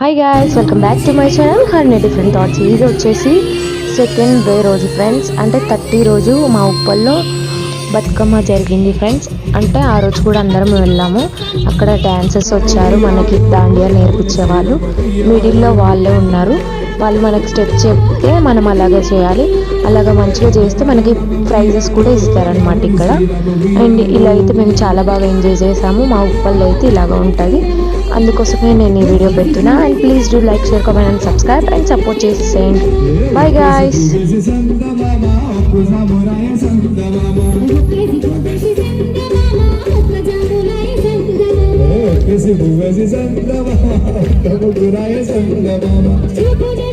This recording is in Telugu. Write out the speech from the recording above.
Hi guys, welcome back to my channel హర్ని డిఫరెంట్ థాట్స్. ఇది వచ్చేసి సెకండ్ డే రోజు ఫ్రెండ్స్. అంటే 30 రోజు మా ఉప్పల్లో బతుకమ్మ జరిగింది ఫ్రెండ్స్. అంటే ఆ రోజు కూడా అందరం వెళ్ళాము. అక్కడ డ్యాన్సర్స్ వచ్చారు, మనకి దాండియా నేర్పించే వాళ్ళు. మిడిల్లో వాళ్ళే ఉన్నారు. వాళ్ళు మనకి స్టెప్ చెప్తే మనం అలాగే చేయాలి. అలాగా మంచిగా చేస్తే మనకి ప్రైజెస్ కూడా ఇస్తారనమాట ఇక్కడ. అండ్ ఇలా అయితే మేము చాలా బాగా ఎంజాయ్ చేసాము. మా ఉప్పల్లో అయితే ఇలాగ ఉంటుంది. అందుకోసమే నేను ఈ వీడియో పెడుతున్నా. And please do like, share, comment and subscribe and support చేసేయండి. Bye guys. Kesi bu vezi sen de bana, tabu buraya sen de bana.